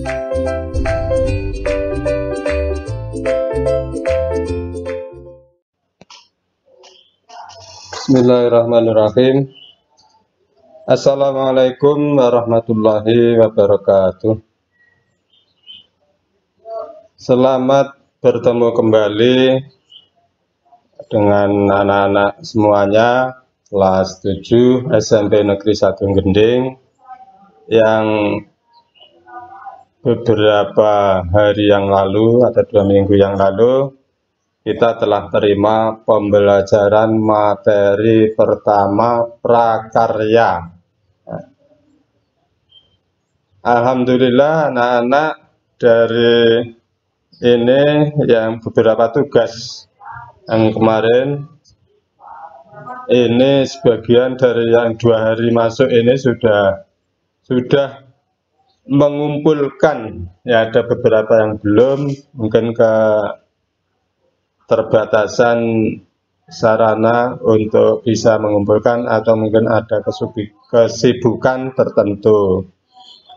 Bismillahirrahmanirrahim. Assalamualaikum warahmatullahi wabarakatuh. Selamat bertemu kembali dengan anak-anak semuanya kelas 7 SMP Negeri 1 Gending yang beberapa hari yang lalu atau 2 minggu yang lalu kita telah terima pembelajaran materi pertama prakarya. Alhamdulillah anak-anak dari ini yang beberapa tugas yang kemarin ini sebagian dari yang 2 hari masuk ini sudah mengumpulkan, ya ada beberapa yang belum, mungkin keterbatasan sarana untuk bisa mengumpulkan atau mungkin ada kesibukan tertentu.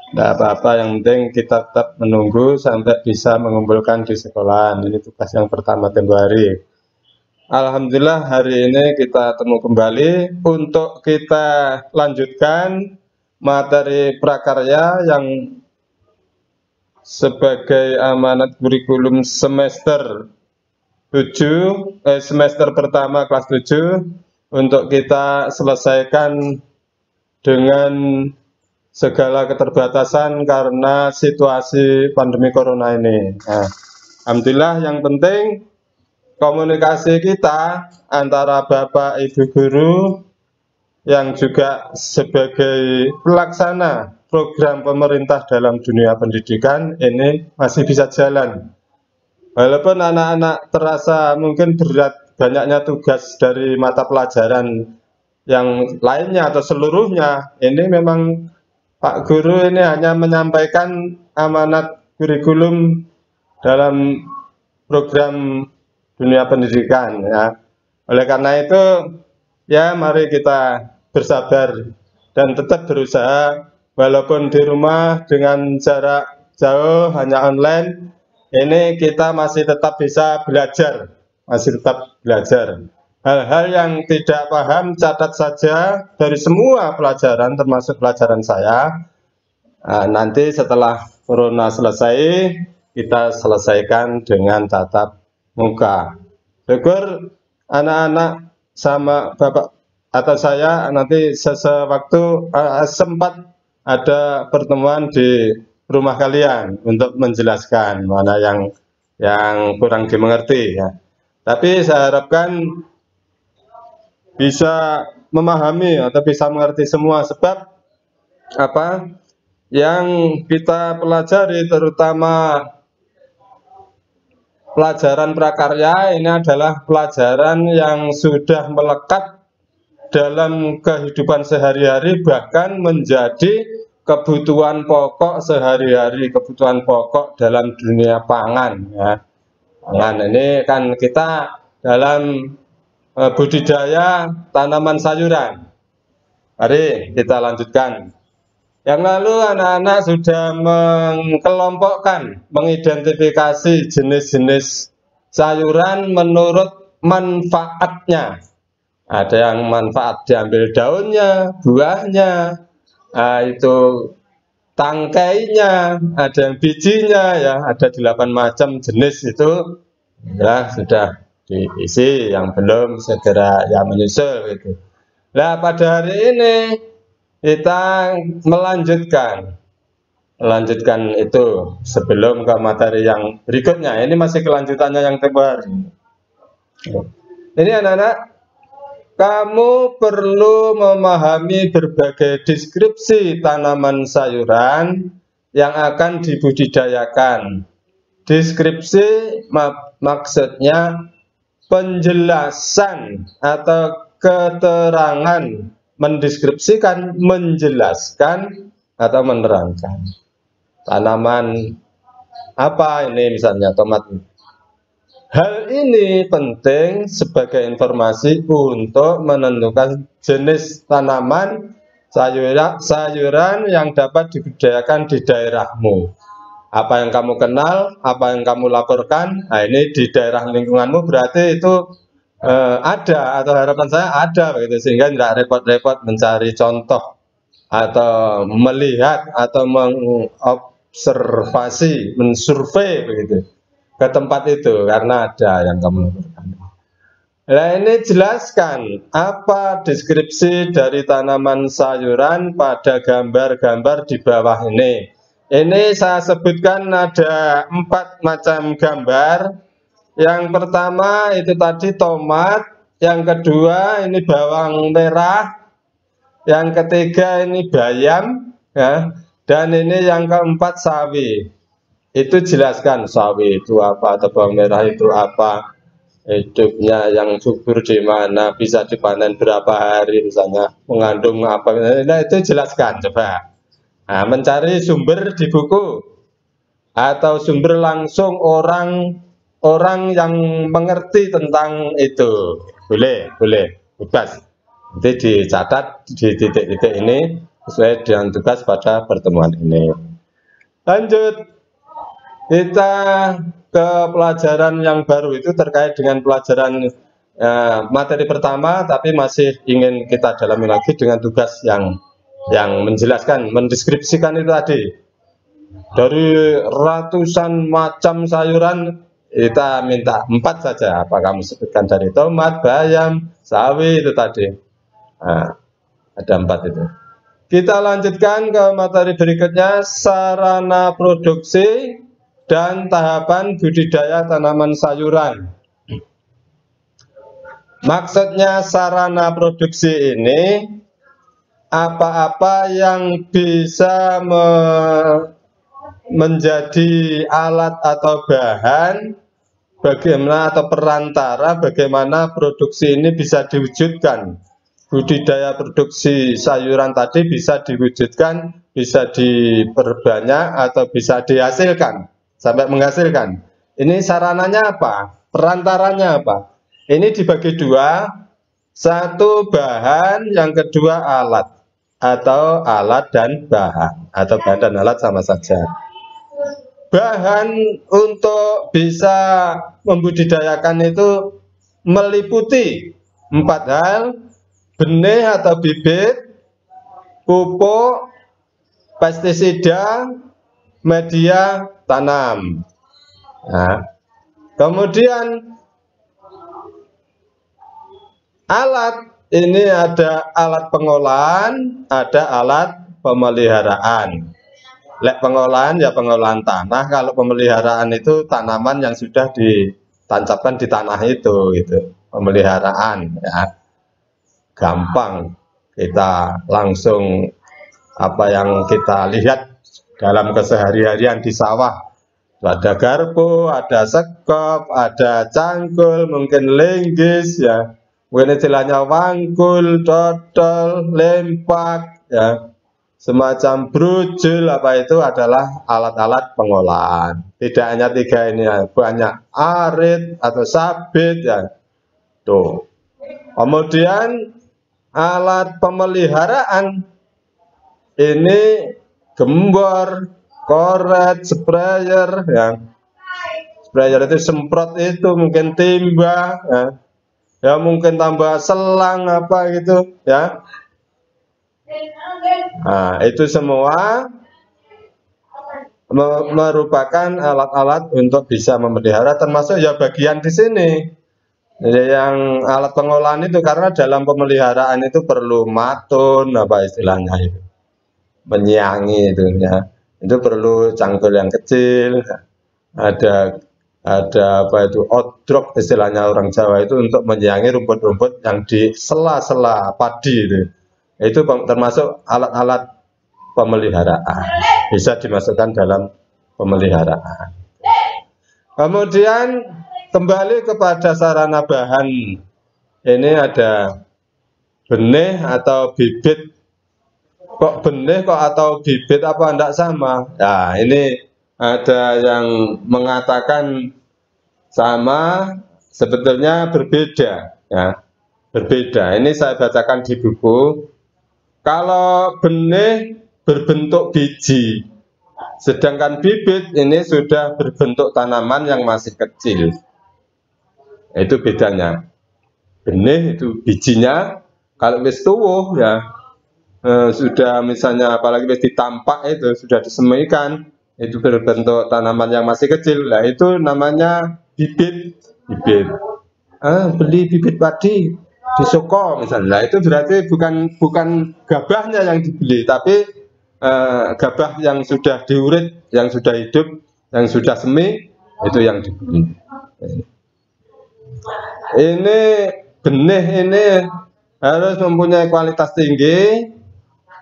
Tidak apa-apa, yang penting kita tetap menunggu sampai bisa mengumpulkan di sekolah. Ini tugas yang pertama tempo hari. Alhamdulillah hari ini kita temu kembali untuk kita lanjutkan materi prakarya yang sebagai amanat kurikulum semester pertama kelas 7 untuk kita selesaikan dengan segala keterbatasan karena situasi pandemi corona ini. Nah, alhamdulillah yang penting komunikasi kita antara Bapak Ibu guru yang juga sebagai pelaksana program pemerintah dalam dunia pendidikan ini masih bisa jalan. Walaupun anak-anak terasa mungkin berat banyaknya tugas dari mata pelajaran yang lainnya atau seluruhnya, ini memang Pak Guru ini hanya menyampaikan amanat kurikulum dalam program dunia pendidikan, ya. Oleh karena itu, ya mari kita bersabar dan tetap berusaha walaupun di rumah dengan jarak jauh hanya online. Ini kita masih tetap bisa belajar, Hal-hal yang tidak paham catat saja dari semua pelajaran, termasuk pelajaran saya. Nanti setelah corona selesai, kita selesaikan dengan tatap muka. Syukur anak-anak sama Bapak atau saya nanti sewaktu sempat ada pertemuan di rumah kalian untuk menjelaskan mana yang kurang dimengerti, ya. Tapi saya harapkan bisa memahami atau bisa mengerti semua, sebab apa yang kita pelajari terutama pelajaran prakarya ini adalah pelajaran yang sudah melekat dalam kehidupan sehari-hari, bahkan menjadi kebutuhan pokok sehari-hari, kebutuhan pokok dalam dunia pangan, ya. Pangan ini kan kita dalam budidaya tanaman sayuran. Mari kita lanjutkan. Yang lalu anak-anak sudah mengidentifikasi jenis-jenis sayuran menurut manfaatnya. Ada yang manfaat diambil daunnya, buahnya, itu tangkainya, ada yang bijinya, ya ada 8 macam jenis itu, ya sudah diisi, yang belum segera ya menyusul gitu. Nah pada hari ini kita melanjutkan itu sebelum ke materi yang berikutnya. Ini masih kelanjutannya yang tempo hari. Ini anak-anak, kamu perlu memahami berbagai deskripsi tanaman sayuran yang akan dibudidayakan. Deskripsi maksudnya penjelasan atau keterangan, mendeskripsikan, menjelaskan atau menerangkan. Tanaman apa ini, misalnya tomat. Hal ini penting sebagai informasi untuk menentukan jenis tanaman sayuran yang dapat dibudidayakan di daerahmu. Apa yang kamu kenal, apa yang kamu laporkan, nah ini di daerah lingkunganmu berarti itu ada, atau harapan saya ada begitu, sehingga tidak repot-repot mencari contoh atau melihat atau mengobservasi, mensurvei begitu ke tempat itu karena ada yang kamu laporkan. Nah ini jelaskan apa deskripsi dari tanaman sayuran pada gambar-gambar di bawah ini. Ini saya sebutkan ada 4 macam gambar. Yang pertama itu tadi tomat, yang kedua ini bawang merah, yang ketiga ini bayam, ya, dan ini yang keempat sawi. Itu jelaskan sawi itu apa atau bawang merah itu apa, hidupnya yang subur di mana, bisa dipanen berapa hari misalnya, mengandung apa, nah itu jelaskan coba. Nah, mencari sumber di buku atau sumber langsung orang yang mengerti tentang itu, boleh bebas. Nanti dicatat di titik-titik ini sesuai dengan tugas pada pertemuan ini. Lanjut, kita ke pelajaran yang baru, itu terkait dengan pelajaran materi pertama, tapi masih ingin kita dalami lagi dengan tugas yang menjelaskan, mendeskripsikan itu tadi. Dari ratusan macam sayuran, kita minta 4 saja. Apa kamu sebutkan dari tomat, bayam, sawi itu tadi. Nah, ada 4 itu. Kita lanjutkan ke materi berikutnya, sarana produksi dan tahapan budidaya tanaman sayuran. Maksudnya sarana produksi ini apa-apa yang bisa menjadi alat atau bahan bagaimana atau perantara bagaimana produksi ini bisa diwujudkan. Budidaya produksi sayuran tadi bisa diwujudkan, bisa diperbanyak atau bisa dihasilkan sampai menghasilkan. Ini sarananya apa? Perantaranya apa? Ini dibagi 2, satu bahan, yang kedua alat, atau alat dan bahan, atau bahan dan alat sama saja. Bahan untuk bisa membudidayakan itu meliputi 4 hal: benih atau bibit, pupuk, pestisida, media tanam. Nah, kemudian alat, ini ada alat pengolahan, ada alat pemeliharaan. Lek pengolahan ya pengolahan tanah, kalau pemeliharaan itu tanaman yang sudah ditancapkan di tanah itu, gitu. Pemeliharaan ya. Gampang kita langsung apa yang kita lihat dalam kesehari-harian di sawah. Ada garpu, ada sekop, ada cangkul, mungkin linggis ya. Mungkin istilahnya wangkul, dodol, lempak ya. Semacam brujul, apa itu adalah alat-alat pengolahan. Tidak hanya 3 ini ya, banyak arit atau sabit ya. Tuh. Kemudian alat pemeliharaan ini gembor, koret, sprayer ya. Sprayer itu semprot, itu mungkin timba ya. Ya mungkin tambah selang apa gitu ya. Nah, itu semua merupakan alat-alat untuk bisa memelihara, termasuk ya bagian di sini. Jadi yang alat pengolahan itu, karena dalam pemeliharaan itu perlu matun, apa istilahnya itu, menyiangi itu ya. Itu perlu cangkul yang kecil, ada apa itu odrok istilahnya orang Jawa itu, untuk menyiangi rumput-rumput yang di sela-sela padi itu. Itu termasuk alat-alat pemeliharaan, bisa dimasukkan dalam pemeliharaan. Kemudian kembali kepada sarana bahan, ini ada benih atau bibit. Kok benih kok atau bibit, apa enggak sama? Nah, ini ada yang mengatakan sama, sebetulnya berbeda ya. Berbeda. Ini saya bacakan di buku. Kalau benih berbentuk biji, Sedangkan bibit ini sudah berbentuk tanaman yang masih kecil. Itu bedanya. Benih itu bijinya, kalau wis tuwuh ya sudah misalnya apalagi wis ditampak itu sudah disemaikan, itu berbentuk tanaman yang masih kecil. Nah itu namanya bibit. Bibit. Beli bibit padi di Soko misalnya. Nah, itu berarti bukan gabahnya yang dibeli, tapi gabah yang sudah diurit, yang sudah hidup, yang sudah semi, itu yang dibeli. Ini benih ini harus mempunyai kualitas tinggi,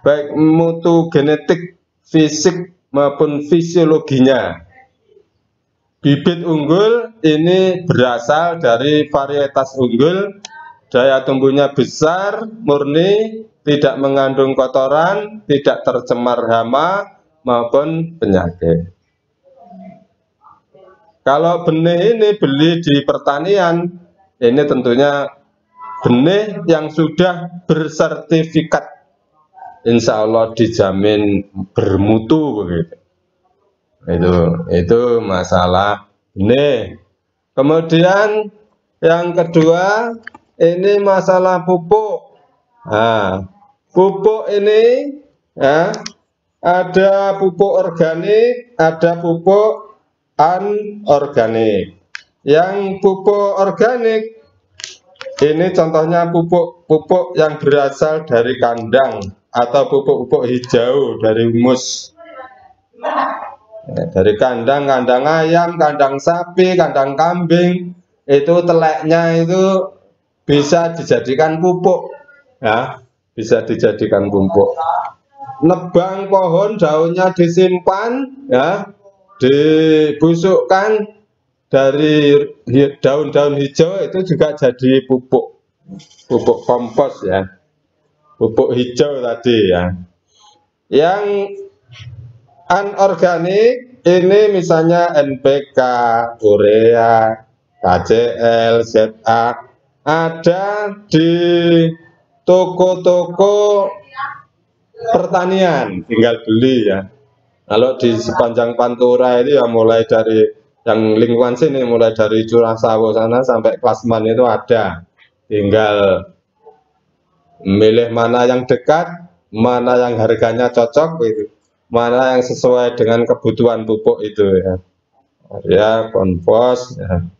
baik mutu genetik, fisik maupun fisiologinya. Bibit unggul ini berasal dari varietas unggul, daya tumbuhnya besar, murni, tidak mengandung kotoran, tidak tercemar hama maupun penyakit. Kalau benih ini beli di pertanian, ini tentunya benih yang sudah bersertifikat, insya Allah dijamin bermutu begitu. Itu masalah benih. Kemudian yang kedua ini masalah pupuk. Nah, pupuk ini ya, ada pupuk organik, ada pupuk anorganik. Yang pupuk organik ini contohnya pupuk yang berasal dari kandang atau pupuk-pupuk hijau dari humus. Dari kandang ayam, kandang sapi, kandang kambing, itu teleknya itu bisa dijadikan pupuk, ya, bisa dijadikan pupuk. Nebang pohon, daunnya disimpan, ya, dibusukkan dari daun-daun hijau itu juga jadi pupuk kompos ya, pupuk hijau tadi ya. Yang anorganik ini misalnya NPK, urea, KCl, ZA, ada di toko-toko pertanian, tinggal beli ya. Kalau di sepanjang Pantura itu ya mulai dari yang lingkungan sini, mulai dari Curasawo sana sampai Klasman itu ada. Tinggal milih mana yang dekat, mana yang harganya cocok itu, mana yang sesuai dengan kebutuhan pupuk itu ya. Ya, kompos, ya.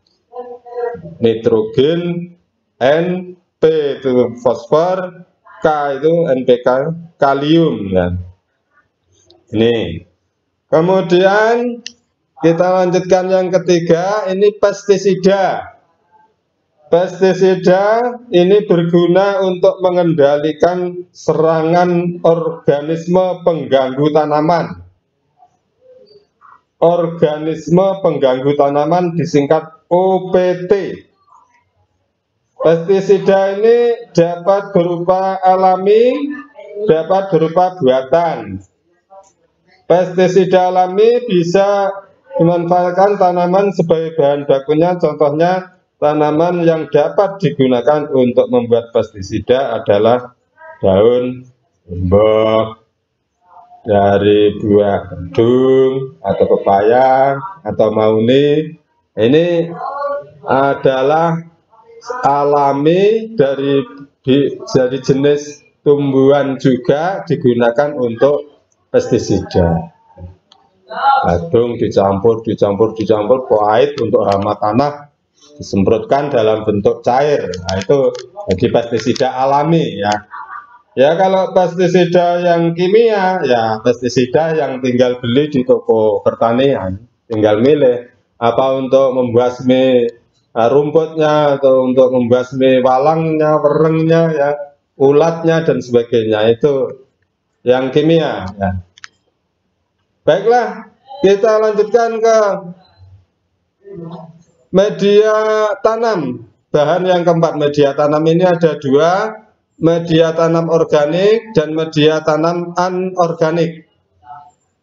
Nitrogen, NP itu fosfor, K itu NPK, kalium ya. Ini. Kemudian kita lanjutkan yang ketiga, ini pestisida. Pestisida ini berguna untuk mengendalikan serangan organisme pengganggu tanaman. Organisme pengganggu tanaman disingkat OPT. Pestisida ini dapat berupa alami, dapat berupa buatan. Pestisida alami bisa dimanfaatkan tanaman sebagai bahan bakunya, contohnya tanaman yang dapat digunakan untuk membuat pestisida adalah daun buah dari buah kedung atau pepaya atau mauni. Ini adalah alami dari jenis tumbuhan juga digunakan untuk pestisida. Badung dicampur pahit untuk hama tanah, disemprotkan dalam bentuk cair. Nah, itu jadi pestisida alami ya. Ya kalau pestisida yang kimia ya pestisida yang tinggal beli di toko pertanian, tinggal milih apa untuk membasmi rumputnya atau untuk membasmi walangnya, werengnya ya, ulatnya dan sebagainya, itu yang kimia ya. Baiklah, kita lanjutkan ke media tanam. Bahan yang keempat, media tanam ini ada dua, media tanam organik dan media tanam anorganik.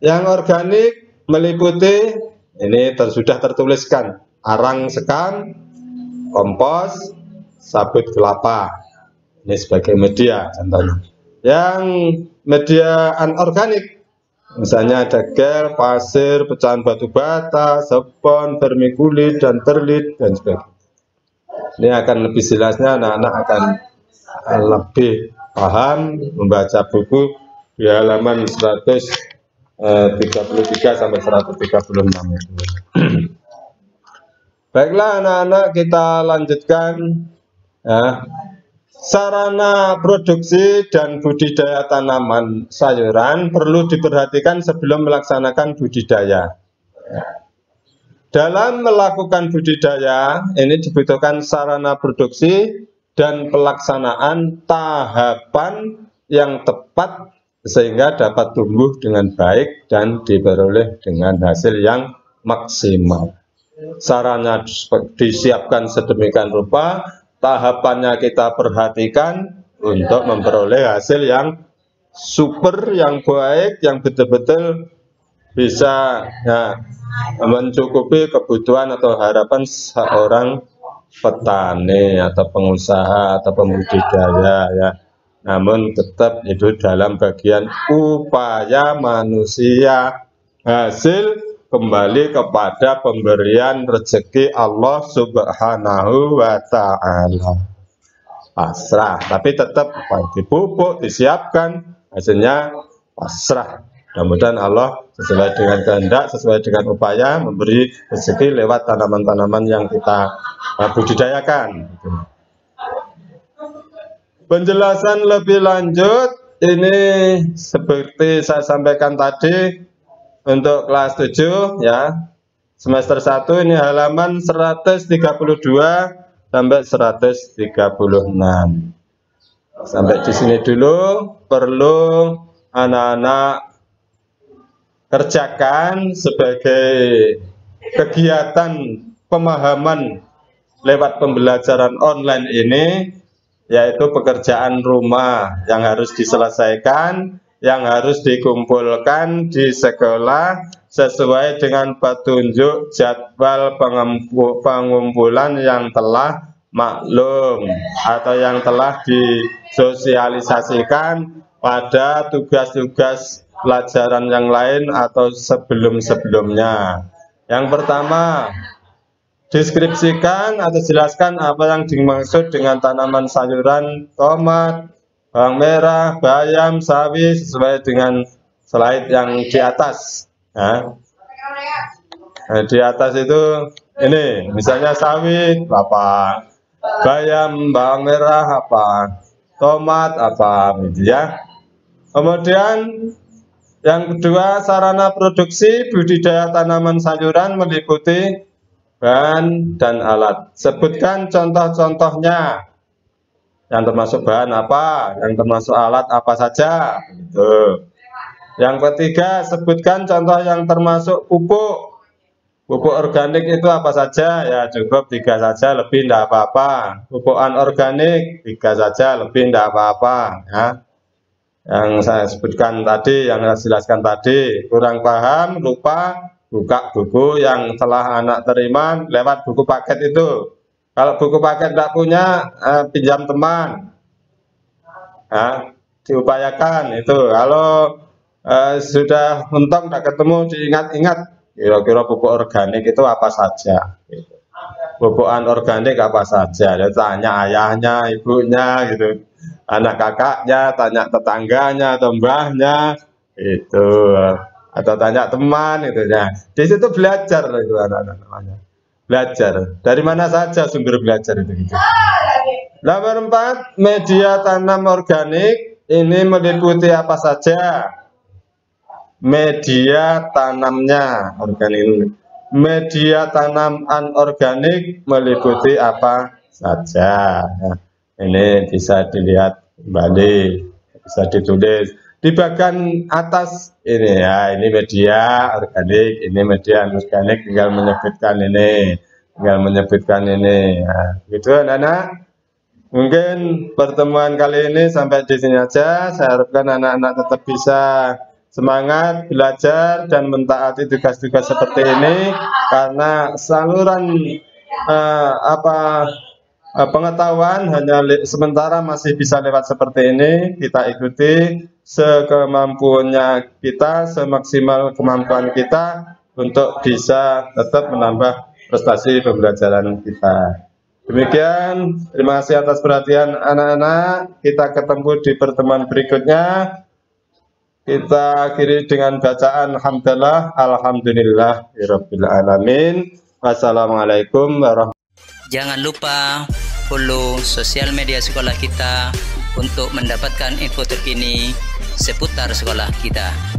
Yang organik meliputi, ini sudah tertuliskan, arang sekam, kompos, sabut kelapa. Ini sebagai media contohnya. Yang media anorganik Misalnya ada gel, pasir, pecahan batu bata, spons, vermikulit, dan terlit, dan sebagainya. Ini akan lebih jelasnya, anak-anak akan lebih paham membaca buku di halaman 133 sampai 136 itu. Baiklah anak-anak, kita lanjutkan ya. Sarana produksi dan budidaya tanaman sayuran perlu diperhatikan sebelum melaksanakan budidaya. Dalam melakukan budidaya, ini dibutuhkan sarana produksi dan pelaksanaan tahapan yang tepat sehingga dapat tumbuh dengan baik dan diperoleh dengan hasil yang maksimal. Sarana disiapkan sedemikian rupa, tahapannya kita perhatikan untuk memperoleh hasil yang super, yang baik, yang betul-betul bisa ya, mencukupi kebutuhan atau harapan seorang petani atau pengusaha atau pembudidaya ya. Namun tetap itu dalam bagian upaya manusia, hasil kembali kepada pemberian rezeki Allah Subhanahu wa Ta'ala. Pasrah, tapi tetap dipupuk, disiapkan, hasilnya pasrah. Mudah-mudahan Allah sesuai dengan kehendak, sesuai dengan upaya memberi rezeki lewat tanaman-tanaman yang kita budidayakan. Penjelasan lebih lanjut ini seperti saya sampaikan tadi. Untuk kelas 7 ya, semester 1 ini halaman 132 sampai 136. Sampai di sini dulu perlu anak-anak kerjakan sebagai kegiatan pemahaman lewat pembelajaran online ini, yaitu pekerjaan rumah yang harus diselesaikan, yang harus dikumpulkan di sekolah sesuai dengan petunjuk jadwal pengumpulan yang telah maklum atau yang telah disosialisasikan pada tugas-tugas pelajaran yang lain atau sebelum-sebelumnya. Yang pertama, deskripsikan atau jelaskan apa yang dimaksud dengan tanaman sayuran tomat, bawang merah, bayam, sawi sesuai dengan slide yang di atas. Nah, di atas itu ini misalnya sawi apa, bayam, bawang merah apa, tomat apa, gitu ya. Kemudian yang kedua, sarana produksi budidaya tanaman sayuran meliputi bahan dan alat. Sebutkan contoh-contohnya. Yang termasuk bahan apa, yang termasuk alat apa saja. Gitu. Yang ketiga, sebutkan contoh yang termasuk pupuk. Pupuk organik itu apa saja? Ya cukup 3 saja, lebih tidak apa-apa. Pupuk anorganik 3 saja, lebih tidak apa-apa. Ya. Yang saya sebutkan tadi, yang saya jelaskan tadi, kurang paham, lupa, buka buku yang telah anak terima lewat buku paket itu. Kalau buku paket tidak punya, pinjam teman. Nah, diupayakan itu. Kalau sudah mentok tidak ketemu, diingat-ingat kira-kira pupuk organik itu apa saja. Pupuk anorganik apa saja. Dia tanya ayahnya, ibunya, gitu. Anak kakaknya, tanya tetangganya, atau mbahnya, itu. Atau tanya teman, itu ya. Di situ belajar itu anak-anak namanya. Belajar dari mana saja sumber belajar itu gitu. Nomor 4, media tanam organik ini meliputi apa saja? Media tanamnya organik. Media tanam anorganik meliputi apa saja? Nah, ini bisa dilihat kembali, bisa ditulis di bagian atas ini ya, ini media organik, ini media anorganik, tinggal menyebutkan ini, nah, gitu anak-anak. Mungkin pertemuan kali ini sampai di sini aja. Saya harapkan anak-anak tetap bisa semangat belajar dan mentaati tugas-tugas seperti ini, karena saluran Pengetahuan hanya sementara masih bisa lewat seperti ini, kita ikuti sekemampuannya kita, semaksimal kemampuan kita untuk bisa tetap menambah prestasi pembelajaran kita. Demikian, terima kasih atas perhatian anak-anak. Kita ketemu di pertemuan berikutnya. Kita akhiri dengan bacaan hamdalah, alhamdulillahirabbil alamin. Wassalamualaikum warahmatullahi wabarakatuh. Jangan lupa follow sosial media sekolah kita untuk mendapatkan info terkini seputar sekolah kita.